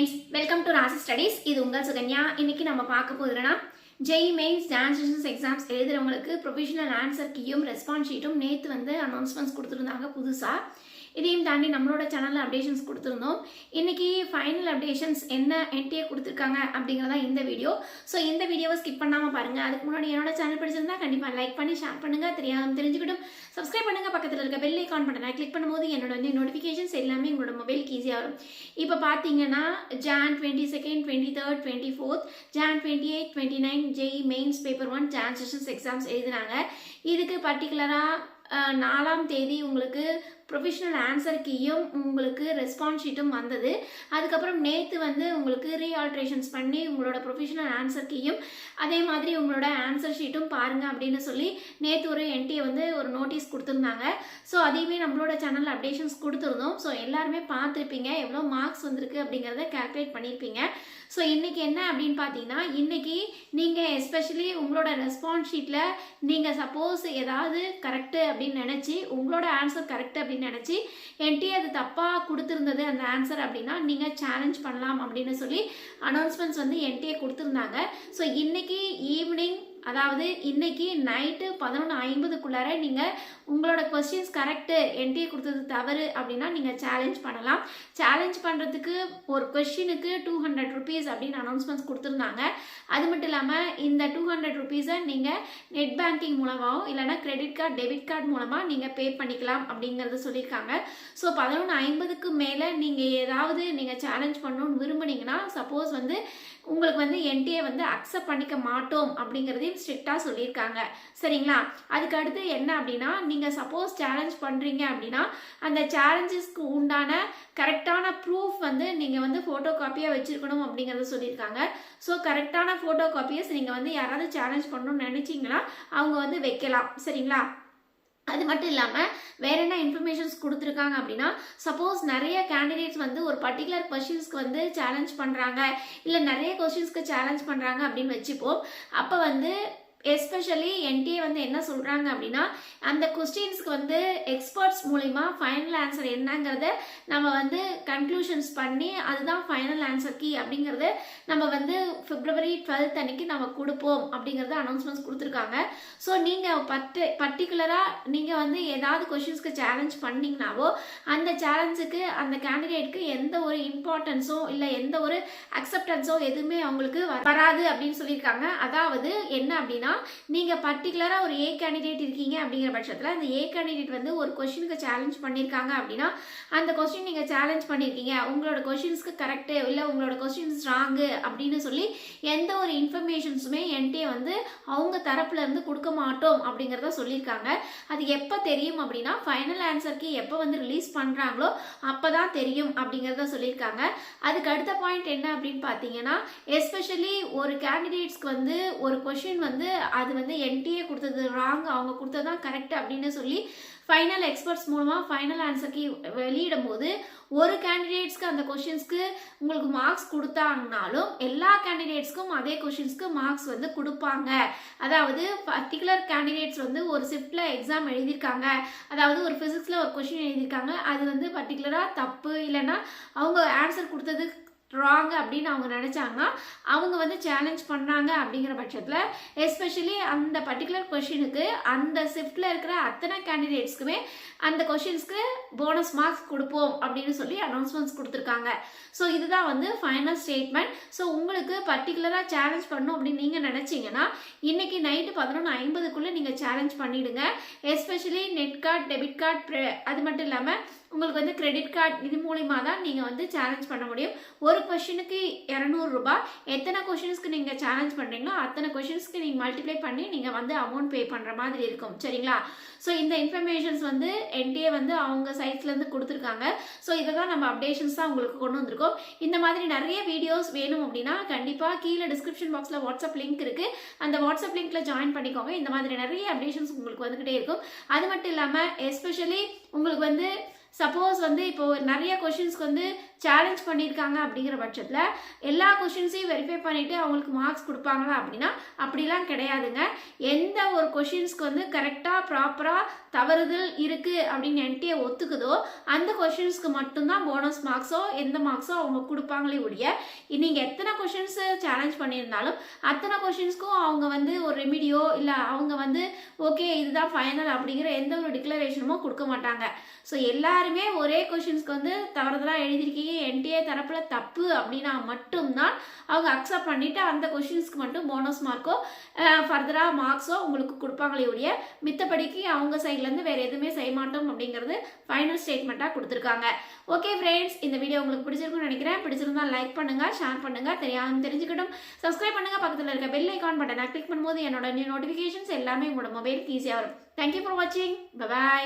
Friends, welcome to Raasi studies. இது உங்கள் சுகன்யா. இன்னைக்கு நம்ம பார்க்க போகிறோம்னா ஜெய் மெயின்ஸ் டான்ஸ் எக்ஸாம்ஸ் எழுதுறவங்களுக்கு ப்ரொஃபஷனல் ஆன்சர் கீயும் ரெஸ்பான்ஸ் ஷீட்டும் நேற்று வந்து அனௌன்ஸ்மெண்ட்ஸ் கொடுத்துருந்தாங்க புதுசாக. இதையும் தாண்டி நம்மளோட சேனலில் அப்டேஷன்ஸ் கொடுத்துருந்தோம். இன்னைக்கு ஃபைனல் அப்டேஷன்ஸ் என்ன என்டிஏ கொடுத்துருக்காங்க அப்படிங்கிறதா இந்த வீடியோ. ஸோ இந்த வீடியோவை ஸ்கிப் பண்ணாமல் பாருங்கள். அதுக்கு முன்னாடி என்னோட சேனல் பிடிச்சிருந்தா கண்டிப்பாக லைக் பண்ணி ஷேர் பண்ணுங்கள். தெரிஞ்சுக்கிட்டும் சப்ஸ்கிரைப் பண்ணுங்கள். பக்கத்தில் இருக்க பெல் ஐகான் பட்டனை கிளிக் பண்ணும்போது என்னோட வந்து நோட்டிஃபிகேஷன்ஸ் எல்லாமே உங்களோட மொபைலுக்கு ஈஸியாக வரும். இப்போ பார்த்தீங்கன்னா Jan 22, 23, 24, Jan 28, 29 JEE mains paper 1 dance exams எழுதினாங்க. இதுக்கு பர்டிகுலராக 4ஆம் தேதி உங்களுக்கு ப்ரொஃபஷனல் ஆன்சர் கீயும் உங்களுக்கு ரெஸ்பான்ஸ் ஷீட்டும் வந்தது. அதுக்கப்புறம் நேற்று வந்து உங்களுக்கு ரீஆல்ட்ரேஷன்ஸ் பண்ணி உங்களோட ப்ரொஃபஷனல் ஆன்சர் கீயும் அதே மாதிரி உங்களோட ஆன்சர் ஷீட்டும் பாருங்கள் அப்படின்னு சொல்லி நேற்று ஒரு என்டிஏ வந்து ஒரு நோட்டீஸ் கொடுத்துருந்தாங்க. ஸோ அதையுமே நம்மளோட சேனலில் அப்டேஷன்ஸ் கொடுத்துருந்தோம். ஸோ எல்லாருமே பார்த்துருப்பீங்க, எவ்வளோ மார்க்ஸ் வந்திருக்கு அப்படிங்கிறத கால்குலேட் பண்ணியிருப்பீங்க. ஸோ இன்றைக்கி என்ன அப்படின்னு பார்த்தீங்கன்னா, இன்றைக்கி நீங்கள் எஸ்பெஷலி உங்களோட ரெஸ்பான்ஸ் ஷீட்டில் நீங்கள் சப்போஸ் ஏதாவது கரெக்டு அப்படின்னு நினச்சி உங்களோட ஆன்சர் கரெக்டு அப்படின்னு நினச்சி என்டிஏ அது தப்பாக கொடுத்துருந்தது அந்த ஆன்சர் அப்படின்னா நீங்கள் சேலஞ்ச் பண்ணலாம் அப்படின்னு சொல்லி அனௌன்ஸ்மெண்ட்ஸ் வந்து என்டிஏ கொடுத்துருந்தாங்க. ஸோ இன்றைக்கி ஈவினிங், அதாவது இன்னைக்கு நைட்டு 11:50க்குள்ளார நீங்கள் உங்களோட கொஸ்டின்ஸ் கரெக்டு என்டிஏ கொடுத்தது தவறு அப்படின்னா நீங்கள் சேலஞ்ச் பண்ணலாம். சேலஞ்ச் பண்ணுறதுக்கு ஒரு கொஸ்டினுக்கு 200 rupees அப்படின்னு அனௌன்ஸ்மெண்ட்ஸ் கொடுத்துருந்தாங்க. அது மட்டும் இல்லாமல் இந்த 200 rupees-ஐ நீங்கள் நெட் பேங்கிங் மூலமாகவும் இல்லைனா கிரெடிட் கார்டு டெபிட் கார்டு மூலமாக நீங்கள் பே பண்ணிக்கலாம் அப்படிங்கிறத சொல்லியிருக்காங்க. ஸோ 11:50க்கு மேலே நீங்கள் ஏதாவது நீங்கள் சேலஞ்ச் பண்ணணும்னு விரும்புனீங்கன்னா சப்போஸ் வந்து உங்களுக்கு வந்து என்டிஏ வந்து அக்செப்ட் பண்ணிக்க மாட்டோம் அப்படிங்கிறதையும் ஸ்ட்ரிக்டாக சொல்லியிருக்காங்க. சரிங்களா? அதுக்கு அடுத்து என்ன அப்படின்னா, நீங்கள் சப்போஸ் சேலஞ்ச் பண்ணுறீங்க அப்படின்னா அந்த சேலஞ்சஸ்க்கு உண்டான கரெக்டான ப்ரூஃப் வந்து நீங்கள் வந்து ஃபோட்டோ காப்பியாக வச்சுருக்கணும் அப்படிங்கிறத சொல்லியிருக்காங்க. ஸோ கரெக்டான ஃபோட்டோ காப்பியஸ் நீங்கள் வந்து யாராவது சேலஞ்ச் பண்ணணும்னு நினச்சிங்கன்னா அவங்க வந்து வைக்கலாம். சரிங்களா? அது மட்டும் இல்லாமல் வேற என்ன இன்ஃபர்மேஷன்ஸ் கொடுத்துருக்காங்க அப்படின்னா, சப்போஸ் நிறைய கேண்டிடேட்ஸ் வந்து ஒரு பர்டிகுலர் கொஸ்டின்ஸ்க்கு வந்து சேலஞ்ச் பண்ணுறாங்க, இல்லை நிறைய கொஸ்டின்ஸ்க்கு சேலஞ்ச் பண்ணுறாங்க அப்படின்னு வச்சுப்போம். அப்போ வந்து எஸ்பெஷலி என்டிஏ வந்து என்ன சொல்கிறாங்க அப்படின்னா, அந்த கொஸ்டின்ஸ்க்கு வந்து எக்ஸ்பர்ட்ஸ் மூலிமா ஃபைனல் ஆன்சர் என்னங்கிறத நம்ம வந்து கன்க்ளூஷன்ஸ் பண்ணி அதுதான் ஃபைனல் ஆன்சர் கீ அப்படிங்கிறத நம்ம வந்து February 12 அன்னைக்கு நம்ம கொடுப்போம் அப்படிங்கிறத அனௌன்ஸ்மெண்ட்ஸ் கொடுத்துருக்காங்க. ஸோ நீங்கள் பர்டிகுலராக நீங்கள் வந்து ஏதாவது கொஸ்டின்ஸ்க்கு சேலஞ்ச் பண்ணிங்கனாவோ அந்த சேலஞ்சுக்கு அந்த கேண்டிடேட்க்கு எந்த ஒரு இம்பார்ட்டன்ஸோ இல்லை எந்த ஒரு அக்செப்டன்ஸோ எதுவுமே அவங்களுக்கு வராது அப்படின்னு சொல்லியிருக்காங்க. அதாவது என்ன அப்படின்னா, நீங்க பர்டிகுலரா ஒரு ஏ கேண்டிடேட் இருக்கீங்க அப்படிங்கிற பட்சத்தில் அந்த ஏ கேண்டிடேட் வந்து ஒரு கொஸ்டினுக்கு சேலஞ்ச் பண்ணியிருக்காங்க அப்படின்னா அந்த கொஸ்டின் நீங்க சேலஞ்ச் பண்ணியிருக்கீங்க, உங்களோட கொஸ்டின்ஸ்க்கு கரெக்டு இல்லை உங்களோட கொஸ்டின்ஸ் ராங்கு அப்படின்னு சொல்லி எந்த ஒரு இன்ஃபர்மேஷன்ஸுமே என்டிஏ வந்து அவங்க தரப்புல இருந்து கொடுக்க மாட்டோம் அப்படிங்கிறத சொல்லியிருக்காங்க. அது எப்போ தெரியும் அப்படின்னா ஃபைனல் ஆன்சருக்கு எப்போ வந்து ரிலீஸ் பண்ணுறாங்களோ அப்போதான் தெரியும் அப்படிங்கிறத சொல்லியிருக்காங்க. அதுக்கு அடுத்த பாயிண்ட் என்ன அப்படின்னு பார்த்தீங்கன்னா, எஸ்பெஷலி ஒரு கேண்டிடேட்ஸ்க்கு வந்து ஒரு கொஸ்டின் வந்து அது வந்து என்டிஏ கொடுத்தது ராங், அவங்க கொடுத்தது தான் கரெக்ட் அப்படின்னு சொல்லி ஃபைனல் எக்ஸ்பர்ட்ஸ் மூலமாக ஃபைனல் ஆன்சருக்கு வெளியிடும் போது ஒரு கேண்டிடேட்ஸ்க்கு அந்த கொஷின்ஸ்க்கு உங்களுக்கு மார்க்ஸ் கொடுத்தாங்கனாலும் எல்லா கேண்டிடேட்ஸ்க்கும் அதே கொஷின்ஸ்க்கு மார்க்ஸ் வந்து கொடுப்பாங்க. அதாவது பர்டிகுலர் கேண்டிடேட்ஸ் வந்து ஒரு ஷிஃப்டில் எக்ஸாம் எழுதியிருக்காங்க, அதாவது ஒரு ஃபிசிக்ஸில் ஒரு கொஷின் எழுதியிருக்காங்க, அது வந்து பர்டிகுலராக தப்பு இல்லைன்னா அவங்க ஆன்சர் கொடுத்தது ராங் அப்படின்னு அவங்க நினச்சாங்கன்னா அவங்க வந்து சேலஞ்ச் பண்ணாங்க அப்படிங்கிற பட்சத்தில் எஸ்பெஷலி அந்த பர்டிகுலர் கொஷினுக்கு அந்த ஷிஃப்டில் இருக்கிற அத்தனை கேண்டிடேட்ஸ்க்குமே அந்த கொஷின்ஸ்க்கு போனஸ் மார்க்ஸ் கொடுப்போம் அப்படின்னு சொல்லி அனௌன்ஸ்மெண்ட்ஸ் கொடுத்துருக்காங்க. ஸோ இதுதான் வந்து ஃபைனல் ஸ்டேட்மெண்ட். ஸோ உங்களுக்கு பர்டிகுலராக சேலஞ்ச் பண்ணணும் அப்படின்னு நீங்கள் நினச்சிங்கன்னா இன்னைக்கு நைட்டு 11:50க்குள்ளே நீங்கள் சேலஞ்ச் பண்ணிவிடுங்க. Especially net card debit card அது மட்டும் இல்லாமல் உங்களுக்கு வந்து கிரெடிட் கார்டு இது மூலிமா தான் நீங்கள் வந்து சேலஞ்ச் பண்ண முடியும். ஒரு கொஷினுக்கு 200 ரூபாய். எத்தனை கொஷின்ஸ்க்கு நீங்கள் சேலஞ்ச் பண்ணுறீங்களோ அத்தனை கொஷின்ஸ்க்கு நீங்கள் மல்டிப்ளை பண்ணி நீங்கள் வந்து அமௌண்ட் பே பண்ணுற மாதிரி இருக்கும். சரிங்களா? ஸோ இந்த இன்ஃபர்மேஷன்ஸ் வந்து என்டிஏ வந்து அவங்க சைட்ஸ்லேருந்து கொடுத்துருக்காங்க. ஸோ இதை தான் நம்ம அப்டேஷன்ஸ் தான் உங்களுக்கு கொண்டு வந்திருக்கோம். இந்த மாதிரி நிறைய வீடியோஸ் வேணும் அப்படின்னா கண்டிப்பாக கீழே டிஸ்கிரிப்ஷன் பாக்ஸில் வாட்ஸ்அப் லிங்க் இருக்குது, அந்த வாட்ஸ்அப் லிங்க்கில் ஜாயின் பண்ணிக்கோங்க. இந்த மாதிரி நிறைய அப்டேஷன்ஸ் உங்களுக்கு வந்துக்கிட்டே இருக்கும். அது மட்டும் இல்லாமல் எஸ்பெஷலி உங்களுக்கு வந்து சப்போஸ் வந்து இப்போ நிறைய கொஷின்ஸ்க்கு வந்து சேலஞ்ச் பண்ணியிருக்காங்க அப்படிங்கிற பட்சத்தில் எல்லா கொஷின்ஸையும் வெரிஃபை பண்ணிவிட்டு அவங்களுக்கு மார்க்ஸ் கொடுப்பாங்களா அப்படின்னா அப்படிலாம் கிடையாதுங்க. எந்த ஒரு கொஷின்ஸ்க்கு வந்து கரெக்டாக ப்ராப்பராக தவறுதல் இருக்குது அப்படின்னு என்டிஏ ஒத்துக்குதோ அந்த கொஷின்ஸ்க்கு மட்டும்தான் போனஸ் மார்க்ஸோ எந்த மார்க்ஸோ அவங்க கொடுப்பாங்களே ஒழிய, நீங்கள் எத்தனை கொஷின்ஸ் சேலஞ்ச் பண்ணியிருந்தாலும் அத்தனை கொஷின்ஸ்க்கும் அவங்க வந்து ஒரு ரெமிடியோ இல்லை அவங்க வந்து ஓகே இதுதான் ஃபைனல் அப்படிங்கிற எந்த ஒரு டிக்ளரேஷனுமோ கொடுக்க மாட்டாங்க. ஸோ எல்லாருமே ஒரே கொஷின்ஸ்க்கு வந்து தவறுதலாக எழுதியிருக்கீங்க, என்டிஏ தரப்பில் தப்பு அப்படின்னா மட்டும்தான் அவங்க அக்செப்ட் பண்ணிவிட்டு அந்த கொஷின்ஸ்க்கு மட்டும் போனஸ் மார்க்கோ ஃபர்தராக மார்க்ஸோ உங்களுக்கு கொடுப்பாங்களே ஒழிய மித்தபடிக்கு அவங்க சைட்லேருந்து வேறு எதுவுமே செய்ய மாட்டோம் அப்படிங்கிறது ஃபைனல் ஸ்டேட்மெண்ட்டாக கொடுத்துருக்காங்க. ஓகே ஃப்ரெண்ட்ஸ், இந்த வீடியோ உங்களுக்கு பிடிச்சிருக்குன்னு நினைக்கிறேன். பிடிச்சிருந்தா லைக் பண்ணுங்கள், ஷேர் பண்ணுங்கள், தெரிஞ்சுக்கிட்டும் சப்ஸ்கிரைப் பண்ணுங்கள். பக்கத்தில் இருக்க பெல் ஐக்கான் பட்டனை கிளிக் பண்ணும்போது என்னோட நியூ நோட்டிஃபிகேஷன்ஸ் எல்லாமே உங்களோட மொபைலுக்கு ஈஸியாக வரும். தேங்க்யூ ஃபார் வாட்சிங். பை.